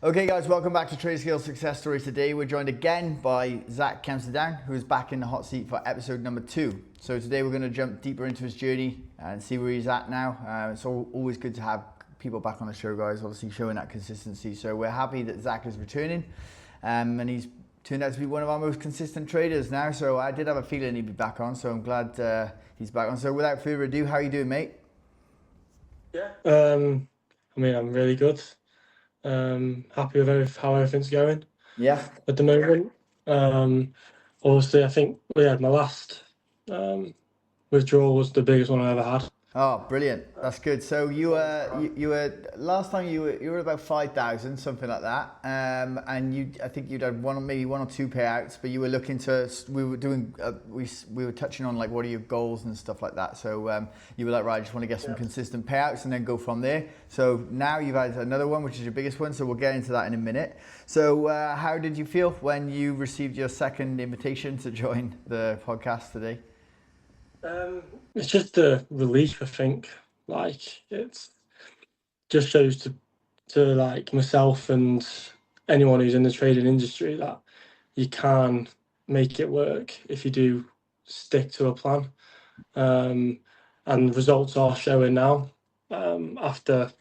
Okay guys, welcome back to Traderscale Success Story. Today we're joined again by Zak Kempster-Down, who is back in the hot seat for episode number 2. So today we're going to jump deeper into his journey and see where he's at now. It's always good to have people back on the show, guys, obviously showing that consistency. So we're happy that Zak is returning, and he's turned out to be one of our most consistent traders now. So I did have a feeling he'd be back on, so I'm glad he's back on. So without further ado, how are you doing, mate? Yeah. I'm really good. Happy with how everything's going Yeah. at the moment. Obviously, I think my last withdrawal was the biggest one I ever had. Oh, brilliant! That's good. So you were last time you were about 5,000, something like that. And I think you'd had maybe one or two payouts, but you were looking to. We were doing we were touching on like what are your goals and stuff like that. So you were like, right, I just want to get some consistent payouts and then go from there. So now you've had another one, which is your biggest one. So we'll get into that in a minute. So how did you feel when you received your second invitation to join the podcast today? It's just a relief, I think. Like it's just shows to like myself and anyone who's in the trading industry that you can make it work if you do stick to a plan. And results are showing now after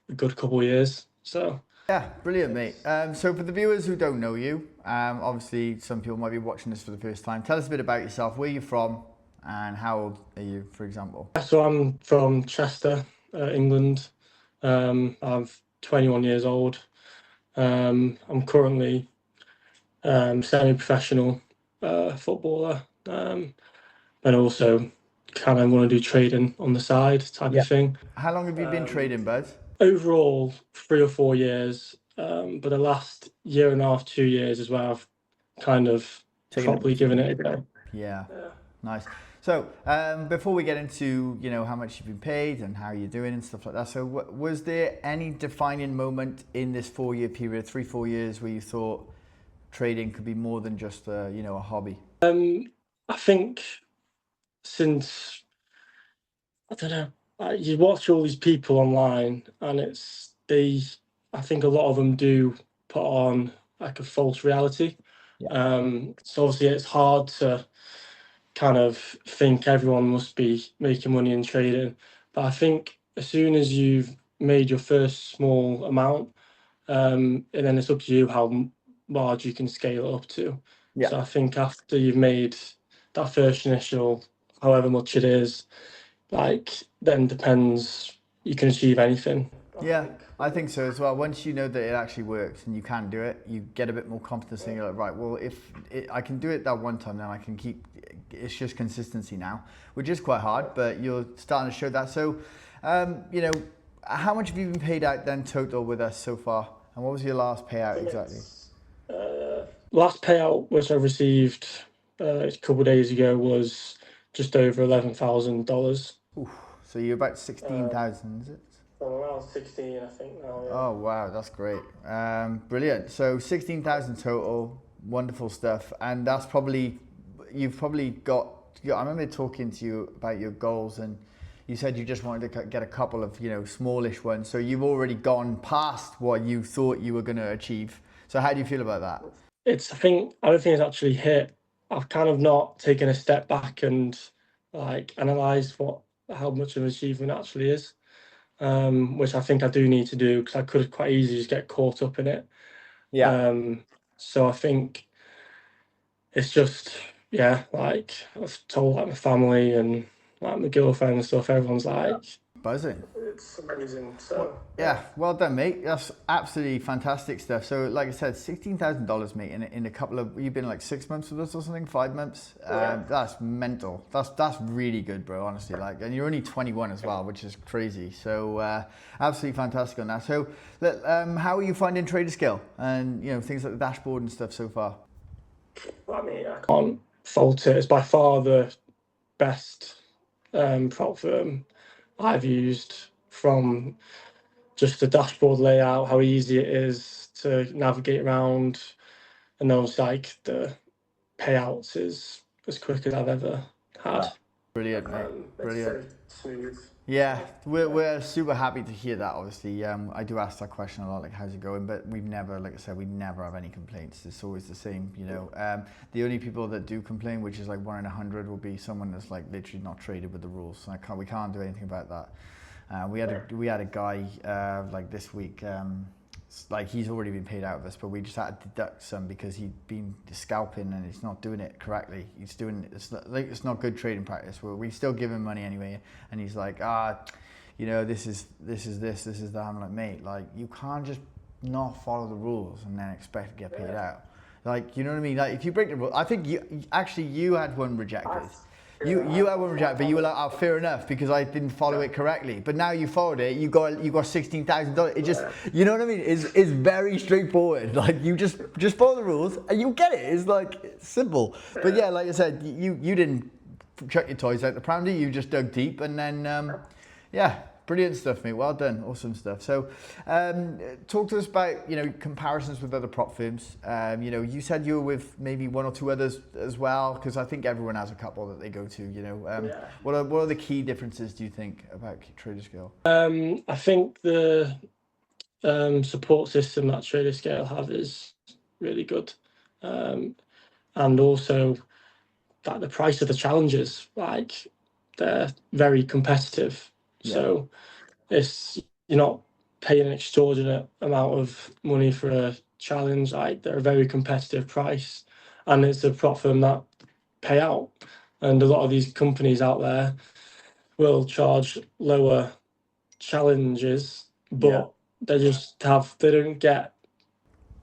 a good couple of years. So Yeah, brilliant, mate. So for the viewers who don't know you, obviously some people might be watching this for the first time. Tell us a bit about yourself, where you're from, and how old are you, for example? So I'm from Chester, England. I'm 21 years old. I'm currently semi-professional footballer, and also kind of want to do trading on the side type of thing. How long have you been trading, bud? Overall, 3 or 4 years, but the last year and a half, 2 years is where I've kind of properly given it a go. Yeah, nice. So before we get into how much you've been paid and how you're doing and stuff like that, so was there any defining moment in this 4-year period, 3-4 years, where you thought trading could be more than just a hobby? I think since I don't know, you watch all these people online, and I think a lot of them do put on like a false reality. So obviously it's hard to kind of think everyone must be making money in trading, but I think as soon as you've made your first small amount, and then it's up to you how large you can scale it up to. So I think after you've made that first initial, however much it is, like then depends, you can achieve anything. I think so as well. Once you know that it actually works and you can do it, you get a bit more confidence and you're like, right, well, if I can do it that one time, then I can keep, it's just consistency now, which is quite hard, but you're starting to show that. So, how much have you been paid out then total with us so far? And what was your last payout exactly? Last payout which I received a couple of days ago was just over $11,000. So you're about 16,000, is it? I'm around 16, I think now. Yeah. Oh wow, that's great. Brilliant. So 16,000 total, wonderful stuff. And that's you've probably got. I remember talking to you about your goals, and you said you just wanted to get a couple of smallish ones. So you've already gone past what you thought you were going to achieve. So how do you feel about that? I don't think it's actually hit. I've kind of not taken a step back and like analysed how much of an achievement actually is. Which I think I do need to do, because I could quite easily just get caught up in it. So I think it's just, like I've told like my family and like my girlfriend and stuff, everyone's like buzzing. It's amazing. So well done, mate. That's absolutely fantastic stuff. So like I said, $16,000, mate, in a couple of, you've been like 6 months with us or something, 5 months. That's mental. That's really good, bro, honestly. Like, and you're only 21 as well, which is crazy. So absolutely fantastic on that. So how are you finding Traderscale and things like the dashboard and stuff so far? I mean, I can't fault it. It's by far the best platform I've used, from just the dashboard layout, how easy it is to navigate around, and those like the payouts is as quick as I've ever had. Brilliant, mate. Brilliant. Smooth. Yeah, we're super happy to hear that. Obviously, I do ask that question a lot, like how's it going? But we've never, like I said, we never have any complaints. It's always the same, you know. The only people that do complain, which is like 1 in 100, will be someone that's like literally not traded with the rules. So we can't do anything about that. We had a guy like this week. Like he's already been paid out of us, but we just had to deduct some because he'd been scalping and he's not doing it correctly. He's doing it's not good trading practice. We still give him money anyway, and he's like, you know, this is that. I'm like, mate, like you can't just not follow the rules and then expect to get paid out. Like, you know what I mean? Like if you break the rules, I think you had one rejected. You had one rejected, but you were like, oh, fair enough, because I didn't follow it correctly. But now you followed it, you got $16,000. It just, you know what I mean? It's very straightforward. Like you just follow the rules and you get it. It's like it's simple. But yeah, like I said, you didn't chuck your toys out the pram, you just dug deep, and then yeah. Brilliant stuff, mate. Well done. Awesome stuff. So, talk to us about, you know, comparisons with other prop firms. You know, you said you were with maybe 1 or 2 others as well, because I think everyone has a couple that they go to. You know, what are the key differences, do you think, about Traderscale? I think the support system that Traderscale have is really good, and also that the price of the challenges, like they're very competitive. Yeah. So you're not paying an extraordinate amount of money for a challenge. Like they're a very competitive price, and it's a prop firm that pay out. And a lot of these companies out there will charge lower challenges, but they don't get.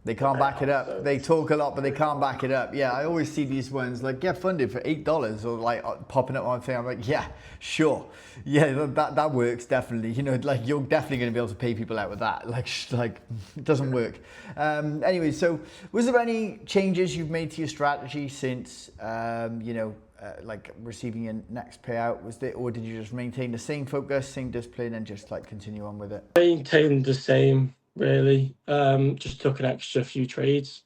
They can't back it up. They talk a lot, but they can't back it up. Yeah, I always see these ones like get funded for $8 or like popping up on thing. I'm like, yeah, sure, yeah, that works definitely. You know, like you're definitely going to be able to pay people out with that. Like it doesn't work. Anyway, so was there any changes you've made to your strategy since you know, like receiving your next payout? Or did you just maintain the same focus, same discipline, and just like continue on with it? Maintained the same. Really, just took an extra few trades.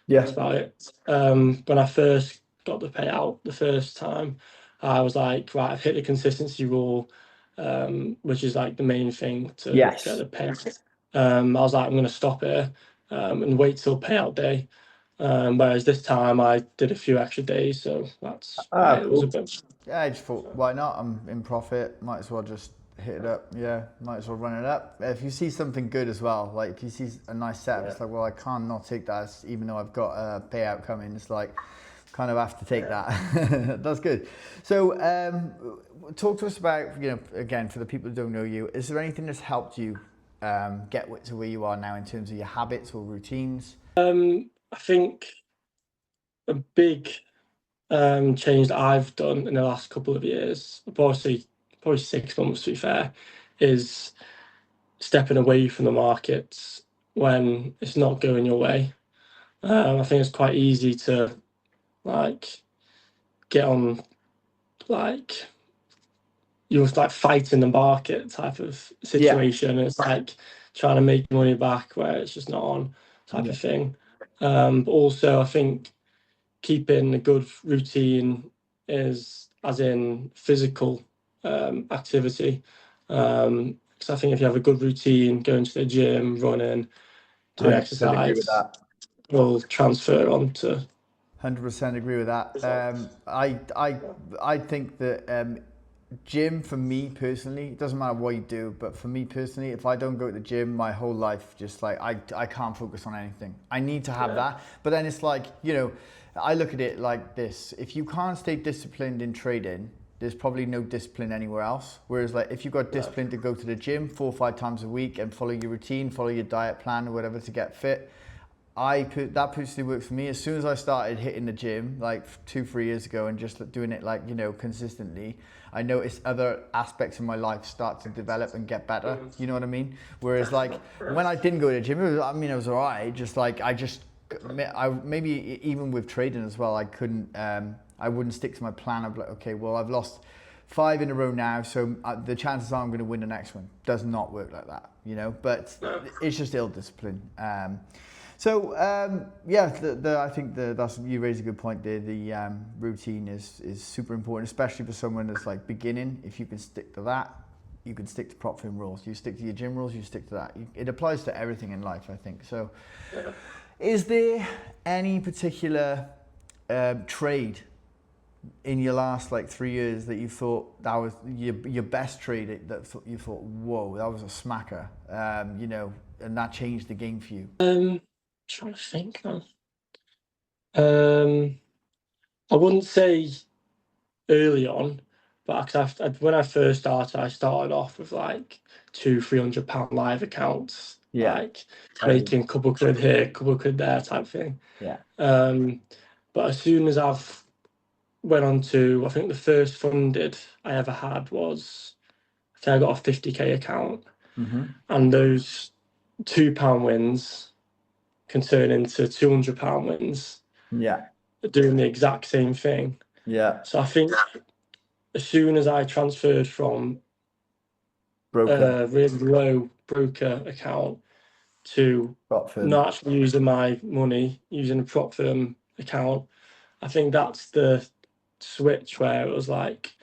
Yeah. That's about it. When I first got the payout the first time, I was like, right, I've hit the consistency rule, which is like the main thing to Yes. get the payout. I was like, I'm going to stop here and wait till payout day. Whereas this time I did a few extra days, so that's why it was a bit. Yeah, I just thought, why not? I'm in profit. Might as well just hit it up. Yeah, might as well run it up. If you see something good as well, like if you see a nice setup, it's like, well, I can't not take that, even though I've got a payout coming. It's like, kind of have to take that. That's good. So, talk to us about, you know, again, for the people who don't know you, is there anything that's helped you get to where you are now in terms of your habits or routines? I think a big change that I've done in the last couple of years, probably 6 months to be fair, is stepping away from the markets when it's not going your way. I think it's quite easy to like get on like you're like fighting the market type of situation. It's like trying to make money back where it's just not on type of thing. But also I think keeping a good routine is as in physical activity. Because I think if you have a good routine, going to the gym, running, doing exercise, will transfer on to. 100% agree with that. I think that gym for me personally, it doesn't matter what you do, but for me personally, if I don't go to the gym, my whole life just like I can't focus on anything. I need to have that, but then it's like, you know, I look at it like this: if you can't stay disciplined in trading, there's probably no discipline anywhere else. Whereas like if you've got discipline to go to the gym 4 or 5 times a week and follow your routine, follow your diet plan or whatever to get fit, that personally works for me. As soon as I started hitting the gym like 2-3 years ago and just doing it like, you know, consistently, I noticed other aspects of my life start to develop and get better. You know what I mean? Whereas like when I didn't go to the gym, it was all right. Just like I maybe even with trading as well, I couldn't. I wouldn't stick to my plan of like, okay, well, I've lost 5 in a row now, so the chances are I'm going to win the next one. Does not work like that, you know. But it's just ill discipline. So I think you raised a good point there. The routine is super important, especially for someone that's like beginning. If you can stick to that, you can stick to prop firm rules. You stick to your gym rules, you stick to that. It applies to everything in life, I think. So is there any particular trade in your last like 3 years that you thought that was your best trade, that you thought, whoa, that was a smacker, you know, and that changed the game for you? Trying to think now. I wouldn't say early on, but when I first started, I started off with like £200-300 live accounts, Yeah. like making a couple quid here, couple quid there type thing. Yeah. But as soon as I've went on to, I think the first funded I ever had was, I think I got a 50k account, and those £2 wins can turn into £200 wins, Yeah. doing the exact same thing. Yeah. So I think as soon as I transferred from Broker. a really low broker account to Prop firm. not actually using my money, using a prop firm account, I think that's the switch where it was like,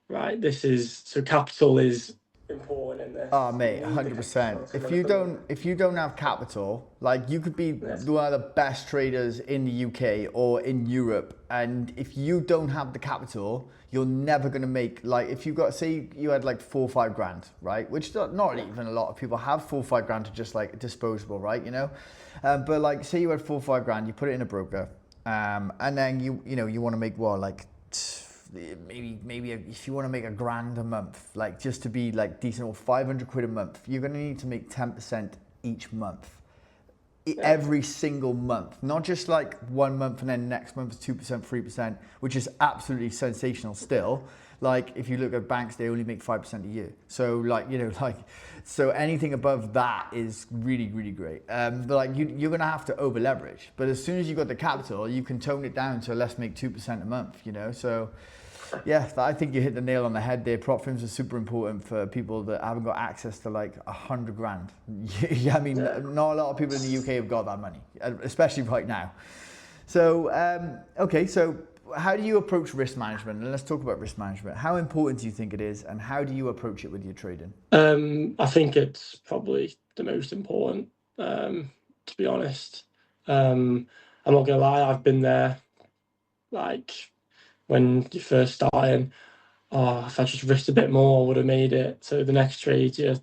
right, so capital is important in this. Oh mate, 100%. If you don't have capital, like you could be one of the best traders in the UK or in Europe, and if you don't have the capital, you're never gonna make, like if you got, say you had like 4 or 5 grand, right? Which not even a lot of people have 4 or 5 grand to just like disposable, right? You know, but like say you had 4 or 5 grand, you put it in a broker, and then you want to make like maybe if you want to make £1,000 a month, like just to be like decent, or 500 quid a month, you're going to need to make 10% each month, every single month, not just like 1 month and then next month is 2%, 3%, which is absolutely sensational still. Like if you look at banks, they only make 5% a year. So like, you know, like, so anything above that is really, really great. But like you're going to have to over leverage, but as soon as you've got the capital, you can tone it down to let's make 2% a month, you know? So yeah, I think you hit the nail on the head there. Prop firms are super important for people that haven't got access to like 100 grand. I mean, not a lot of people in the UK have got that money, especially right now. So, okay, so how do you approach risk management? And let's talk about risk management. How important do you think it is, and how do you approach it with your trading? I think it's probably the most important, to be honest. I'm not gonna lie, I've been there, like when you're first starting, if I just risked a bit more, I would have made it. So the next trade, you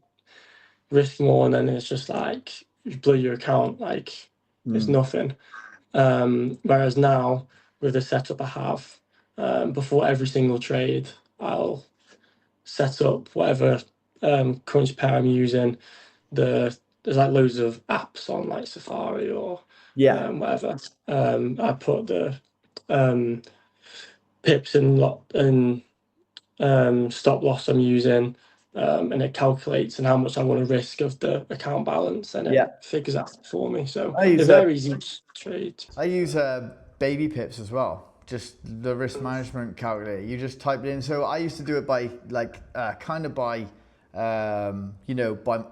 risk more, and then it's just like you blow your account, like it's nothing. Whereas now, with the setup I have, before every single trade, I'll set up whatever currency pair I'm using. There's like loads of apps on like Safari or whatever. I put the pips and stop loss I'm using, and it calculates and how much I want to risk of the account balance, and it figures out for me. So it varies each trade. I use baby pips as well. Just the risk management calculator. You just type it in. So I used to do it by like kind of by by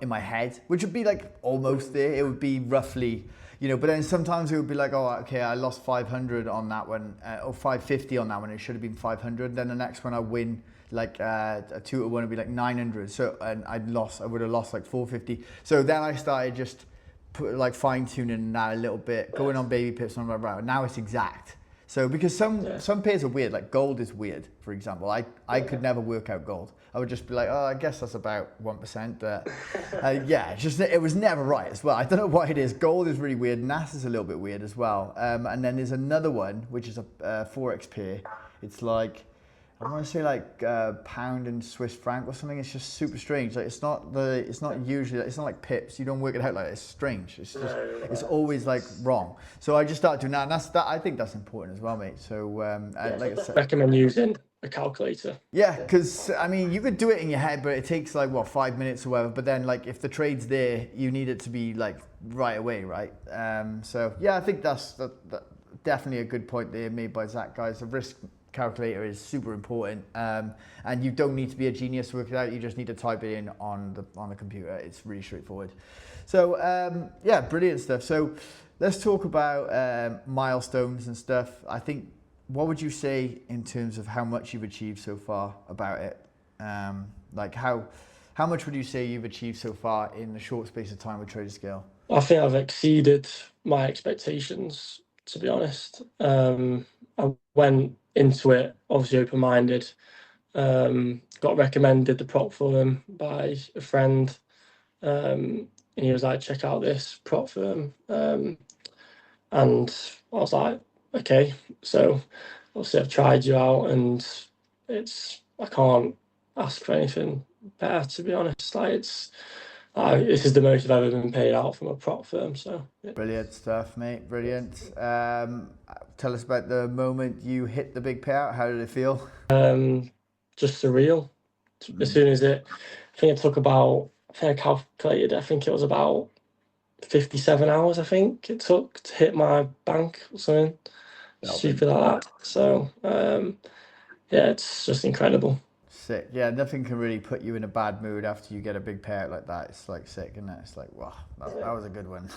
in my head, which would be like almost there. It would be roughly, but then sometimes it would be like, oh, okay, I lost 500 on that one, or 550 on that one. It should have been 500. Then the next one I win like a 2-1 would be like 900. So and I would have lost like 450. So then I started just like fine tuning that a little bit, going on baby pips, and I'm like, right, now it's exact. So because some pairs are weird, like gold is weird, for example. I could never work out gold. I would just be like, oh, I guess that's about 1%, but it was never right as well. I don't know why it is. Gold is really weird. NAS is a little bit weird as well. And then there's another one, which is a Forex pair. It's like, I want to say like pound and Swiss franc or something. It's just super strange. Like it's not like pips. You don't work it out like that. It's strange. It's just it's always like wrong. So I just started doing that, and I think that's important as well, mate. So like I said, recommend using a calculator. Yeah, because I mean you could do it in your head, but it takes like 5 minutes or whatever. But then like if the trade's there, you need it to be like right away, right? So yeah, I think that's definitely a good point there made by Zak, guys. The risk calculator is super important, and you don't need to be a genius to work it out. You just need to type it in on the computer. It's really straightforward. So yeah, brilliant stuff. So let's talk about milestones and stuff. I think, what would you say in terms of how much you've achieved so far about it? Like how How much would you say you've achieved so far in the short space of time with Traderscale? I think I've exceeded my expectations, to be honest. I went into it obviously open-minded. Got recommended the prop firm by a friend, and he was like, "Check out this prop firm," and I was like, "Okay." So obviously I've tried you out, and I can't ask for anything better, to be honest. Like this is the most I've ever been paid out from a prop firm. So yeah. Brilliant stuff, mate. Brilliant. Tell us about the moment you hit the big payout. How did it feel? Just surreal. As soon as I think it took about, I think I calculated, I think it was about 57 hours, I think it took to hit my bank or something stupid like that. So, yeah, it's just incredible. Sick. Yeah, nothing can really put you in a bad mood after you get a big payout like that. It's like sick, isn't it? It's like, wow, that was a good one.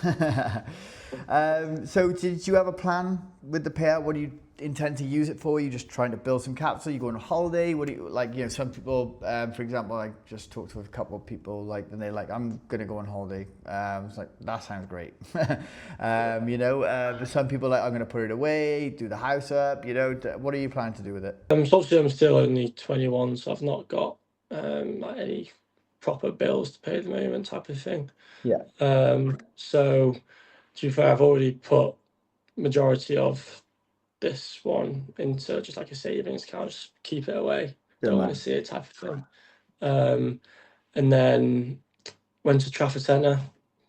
So did you have a plan with the payout? What do you intend to use it for? Are you just trying to build some capital? You go on a holiday? What do you like? You know, some people, for example, I just talked to a couple of people, like, and they're like, I'm gonna go on holiday. It's like, that sounds great. But some people are like, I'm gonna put it away, do the house up. You know, what are you planning to do with it? So obviously I'm still only 21, so I've not got like any proper bills to pay at the moment, type of thing. Yeah. So to be fair, I've already put majority of this one into just like a savings account, just keep it away. Don't want to see it, type of thing. And then went to Trafford Centre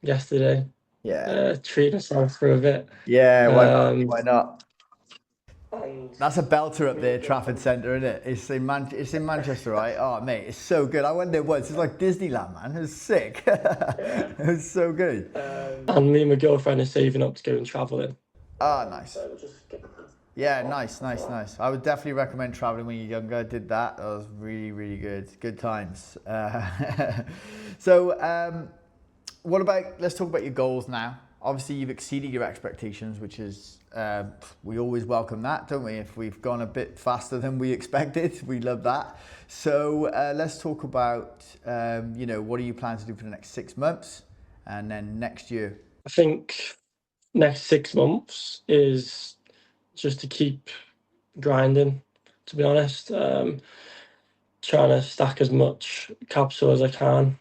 yesterday. Yeah. Treated myself for a bit. Yeah, why not? Why not? And That's a belter up there, Trafford Centre, isn't it? It's in Manchester, right? Oh, mate, it's so good. I went there once. It's like Disneyland, man. It was sick. It was so good. and me and my girlfriend are saving up to go and travelling. Ah, nice. So we're just Yeah, nice. I would definitely recommend traveling when you're younger. I did that. That was really, really good. Good times. So, what about, let's talk about your goals now. Obviously, you've exceeded your expectations, which is, we always welcome that, don't we? If we've gone a bit faster than we expected, we love that. So let's talk about, what do you plan to do for the next 6 months and then next year? I think next 6 months is just to keep grinding, to be honest. Trying to stack as much capital as I can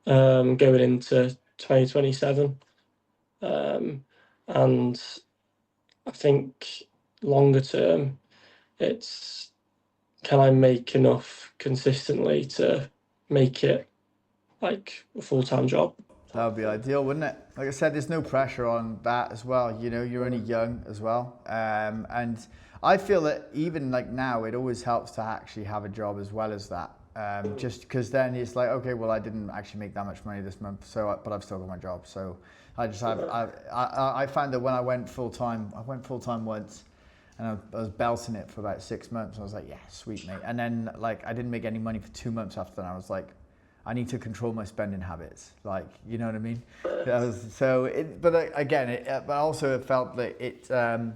going into 2027. And I think longer term, it's can I make enough consistently to make it like a full-time job? That would be ideal, wouldn't it? Like I said, there's no pressure on that as well. You know, you're only young as well. And I feel that even like now, it always helps to actually have a job as well as that. Just because then it's like, okay, well, I didn't actually make that much money this month, but I've still got my job. So I found that when I went full time once, and I was belting it for about 6 months. I was like, yeah, sweet, mate. And then like I didn't make any money for 2 months after that. I was like, I need to control my spending habits. Like, you know what I mean? But I also felt that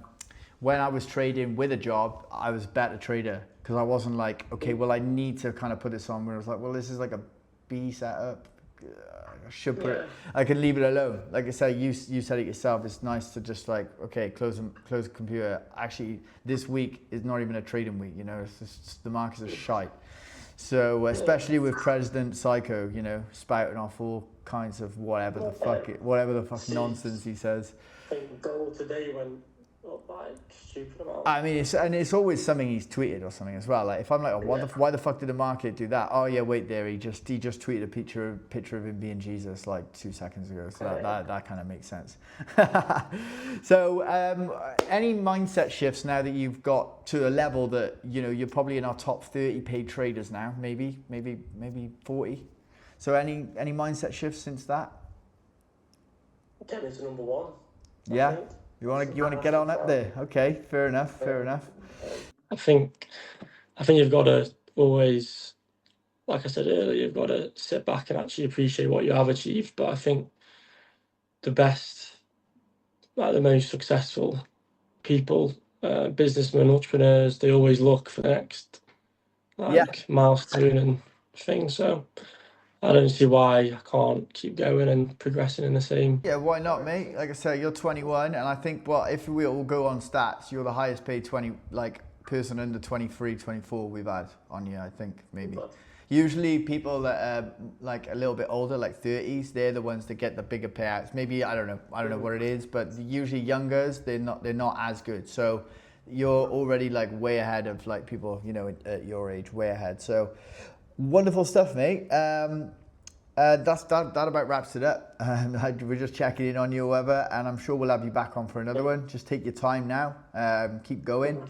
when I was trading with a job, I was a better trader because I wasn't like, okay, well, I need to kind of put this on where I was like, well, this is like a B setup. I should put it, I can leave it alone. Like I said, you said it yourself. It's nice to just like, okay, close the computer. Actually, this week is not even a trading week. You know, it's just, the markets are shite. So especially with President Psycho, you know, spouting off all kinds of whatever the fuck nonsense he says. I think gold today went up like stupid amount. I mean, it's always something he's tweeted or something as well. Like if I'm like, oh, why the fuck did the market do that? Oh yeah, wait there, he just tweeted a picture of him being Jesus like 2 seconds ago. So that kind of makes sense. So any mindset shifts now that you've got to a level that you know you're probably in our top 30 paid traders now, maybe 40. So any mindset shifts since that? Getting to number one. Yeah. You want to get on up there? Okay, fair enough. I think you've got to always, like I said earlier, you've got to sit back and actually appreciate what you have achieved. But I think the best, like the most successful people, businessmen, entrepreneurs, they always look for the next milestone and thing. So I don't see why I can't keep going and progressing in the same. Yeah, why not, mate? Like I said, you're 21, and I think, well, if we all go on stats, you're the highest paid person under 23, 24 we've had on you, I think, maybe. Usually people that are like a little bit older, like 30s, they're the ones that get the bigger payouts. Maybe, I don't know what it is, but usually youngers, they're not as good. So you're already like way ahead of like people, at your age, way ahead. So wonderful stuff, mate. That about wraps it up. We're just checking in on you, whatever, and I'm sure we'll have you back on for another one. Just take your time now, keep going,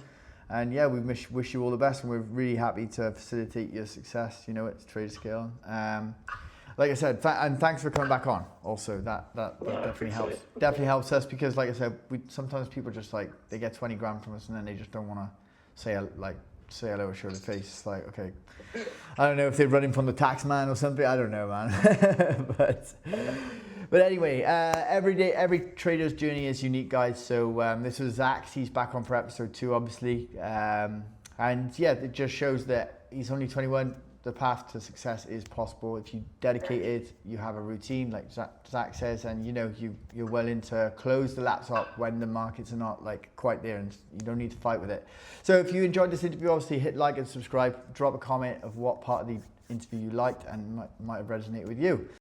and yeah, we wish you all the best, and we're really happy to facilitate your success. It's Traderscale. Like I said, and thanks for coming back on. Also, that definitely helps. Definitely helps us because, like I said, sometimes people just like they get 20 grand from us and then they just don't want to say hello or show the face. It's like, okay, I don't know if they're running from the tax man or something. I don't know, man. but anyway, every trader's journey is unique, guys. So this was Zak. He's back on for episode 2, obviously. And yeah, it just shows that he's only 21. The path to success is possible if you dedicated, you have a routine, like Zak says, and you're willing to close the laptop when the markets are not like quite there, and you don't need to fight with it. So if you enjoyed this interview, obviously hit like and subscribe, drop a comment of what part of the interview you liked and might have resonated with you.